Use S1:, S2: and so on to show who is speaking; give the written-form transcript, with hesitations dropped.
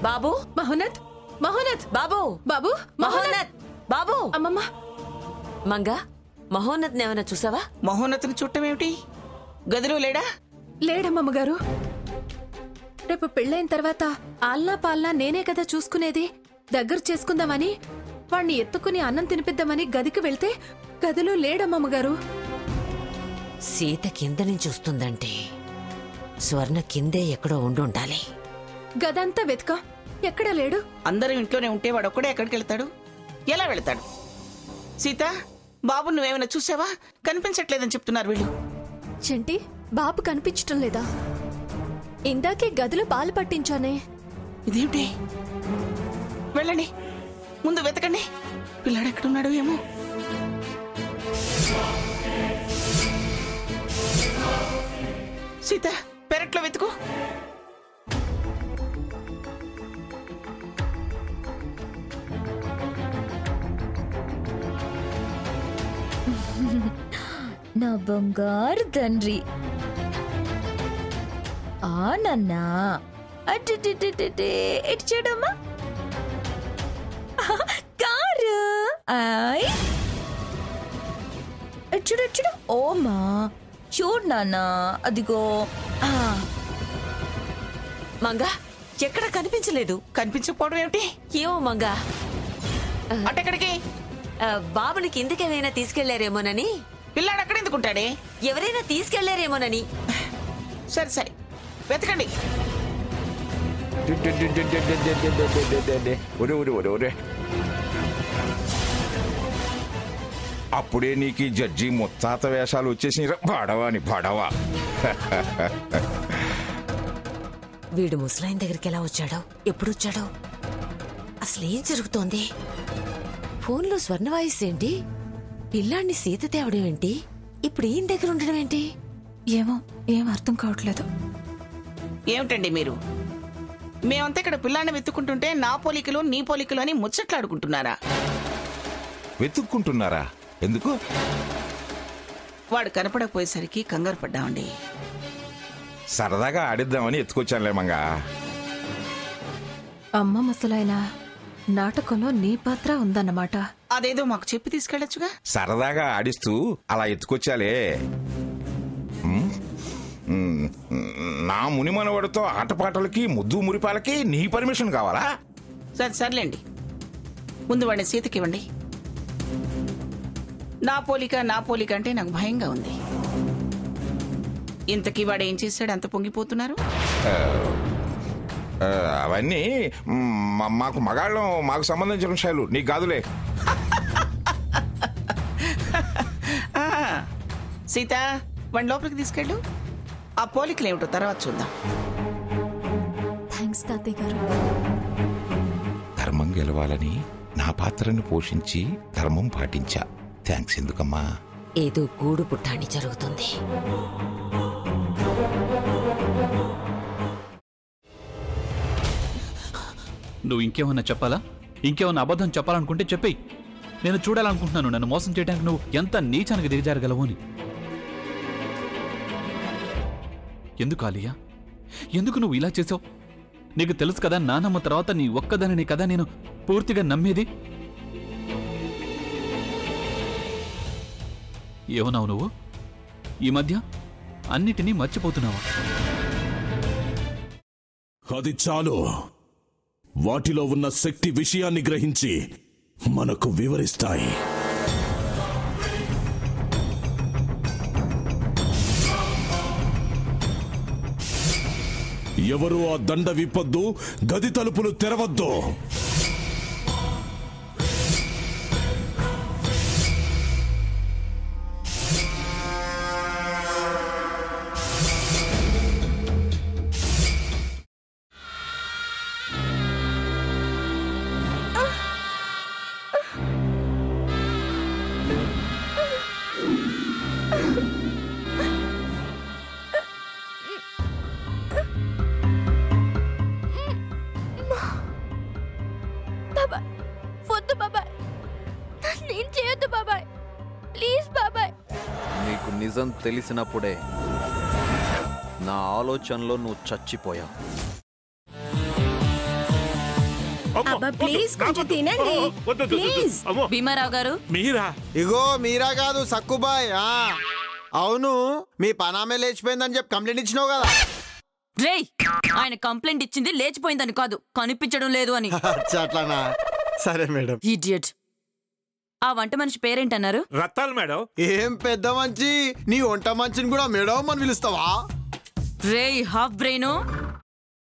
S1: బాబు
S2: మహోన్నత్ మహోన్నత్
S1: బాబు
S2: బాబు
S1: మహోన్నత్ బాబు
S2: అమ్మమ్మ
S1: మంగా మహోన్నత్ ఏమైనా చూసావా?
S3: మహోన్నతిని చుట్టం ఏమిటి? గదిలో లేడా?
S2: లేడమ్మమ్మ గారు. రేపు పెళ్ళైన తర్వాత ఆల్నా పాల్నా నేనే కదా చూసుకునేది. దగ్గర చేసుకుందామని వాణ్ణి ఎత్తుకుని అన్నం తినిపిద్దామని గదికి వెళ్తే గదిలో లేడమ్మమ్మ గారు.
S1: సీత కింద నుంచి వస్తుందంటే స్వర్ణ కిందే ఎక్కడో ఉండుండాలి.
S2: గదంతా వెతకా, ఎక్కడా లేడు.
S3: అందరూ ఇంట్లోనే ఉంటే వాడు ఒక్కడే ఎక్కడికి వెళ్తాడు? ఎలా వెళ్తాడు? సీత, బాబు నువ్వేమైనా చూసావా? కనిపించట్లేదని చెప్తున్నారు వీళ్ళు.
S4: చెంటి, బాబు కనిపించటం లేదా? ఇందాకే గదిలో పాలు పట్టించానే.
S3: ఇదేమిటి? వెళ్ళండి, ముందు వెతకండి. పిల్లాడు ఎక్కడున్నాడు ఏమో. సీత, పెరట్లో వెతుకు.
S4: నా బంగారు తండ్రి. ఆనన్నా అటు చూడమ్మా. కారు చూడు చూడు. ఓమా చూడు నాన్న, అదిగో.
S1: మంగా ఎక్కడ కనిపించలేదు.
S3: కనిపించకపోవడం ఏమిటి?
S1: ఏమో మంగా,
S3: అటెక్కడికి?
S1: బాబుని కిందకేమైనా తీసుకెళ్లారేమోనని.
S3: పిల్లాడు అక్కడ ఎందుకుంటాడే?
S1: ఎవరైనా తీసుకెళ్లారేమోనని.
S3: సరే సరే, వెతకండి.
S5: అప్పుడే నీకు జడ్జి ముత్తాత వేషాలు వచ్చేసి బడవా అని బడవా.
S1: వీడు ముసలాయన దగ్గరికి ఎలా వచ్చాడో, ఎప్పుడొచ్చాడో, అసలేం జరుగుతోంది? ఫోన్లో స్వర్ణ వాయిస్ ఏంటి? పిల్లాన్ని సీత తేవడం ఏంటి? ఇప్పుడు ఈయన దగ్గర ఉండడం ఏంటి?
S2: ఏమో, ఏం అర్థం కావట్లేదు.
S3: ఏమిటండి మీరు? మేమంతా ఇక్కడ పిల్లాన్ని వెతుక్కుంటుంటే నా పోలికలు నీ పోలికలు అని ముచ్చట్లాడుకుంటున్నారా?
S5: వెతుక్కుంటున్నారా? ఎందుకు?
S3: వాడు కనపడకపోయేసరికి కంగారు పడ్డామండి.
S5: సరదాగా ఆడిద్దామని ఎత్తుకొచ్చానులే మంగా.
S2: అమ్మ ముసలాయన నాటకంలో నీ పాత్ర ఉందన్నమాట.
S3: అదేదో మాకు చెప్పి తీసుకెళ్లొచ్చుగా.
S5: సరదాగా ఆడిస్తూ అలా ఎత్తుకొచ్చాలే. నా మునిమనవాడితో ఆటపాటలకి ముద్దు మురిపాలకి నీ పర్మిషన్ కావాలా?
S3: సరే సర్లేండి, ముందు వాడిని సీతకి ఇవ్వండి. నా పోలిక అంటే నాకు భయంగా ఉంది. ఇంతకీ వాడు ఏం చేశాడు అంత పొంగిపోతున్నారు?
S5: అవన్నీ మాకు మగాళ్ళం, మాకు సంబంధించిన విషయాలు, నీకు కాదులే.
S3: సీత, వాడి లోపలికి తీసుకెళ్ళు. ఆ పోలికలు ఏమిటో తర్వాత చూద్దాం.
S4: థ్యాంక్స్ తాతయ్య గారు.
S5: ధర్మం గెలవాలని నా పాత్రను పోషించి ధర్మం పాటించా. థ్యాంక్స్ ఎందుకమ్మా?
S1: ఏదో గూడు పుట్టాణి జరుగుతుంది.
S6: నువ్వు ఇంకేమన్నా చెప్పాలా? ఇంకేమన్నా అబద్ధం చెప్పాలనుకుంటే చెప్పేయి. నేను చూడాలనుకుంటున్నాను నన్ను మోసం చేయడానికి నువ్వు ఎంత నీచానికి దిగజారగలవు అని. ఎందుకు ఆలియా, ఎందుకు నువ్వు ఇలా చేసావు? నీకు తెలుసు కదా నానమ్మ తర్వాత నీ ఒక్కదానిని కదా నేను పూర్తిగా నమ్మేది. ఏమన్నావు నువ్వు? ఈ మధ్య అన్నిటినీ మర్చిపోతున్నావా?
S7: అది చాలు. వాటిలో ఉన్న శక్తి విషయాన్ని గ్రహించి మనకు వివరిస్తాయి. ఎవరు ఆ దండ విప్పొద్దు, గది తలుపులు తెరవద్దు.
S8: నీకు నిజం తెలిసినప్పుడే నా ఆలోచనలో నువ్వు చచ్చిపోయావు.
S9: అబ్బా ప్లీజ్ కొంచెం తినండి ప్లీజ్.
S10: భీమారావు గారు
S11: మీరా?
S12: ఇగో మీరా కాదు సక్కుబాయ్. అవును, మీ పనామే లేచిపోయిందని చెప్పి కంప్లైంట్ ఇచ్చినావు కదా.
S10: రేయ్, ఆయన కంప్లైంట్ ఇచ్చింది లేచిపోయిందని కాదు, కనిపించడం లేదు అని.
S12: అట్లానా? సరే మేడం.
S10: ఇడియట్. ఆ వంట మనిషి పేరేంటన్నారు?
S11: రత్తాలు మేడం.
S12: ఏం పెద్ద మంచి, నీ వంట మంచిని కూడా మేడం అని పిలుస్తావా?
S10: రేయ్ హాఫ్ బ్రెయిన్,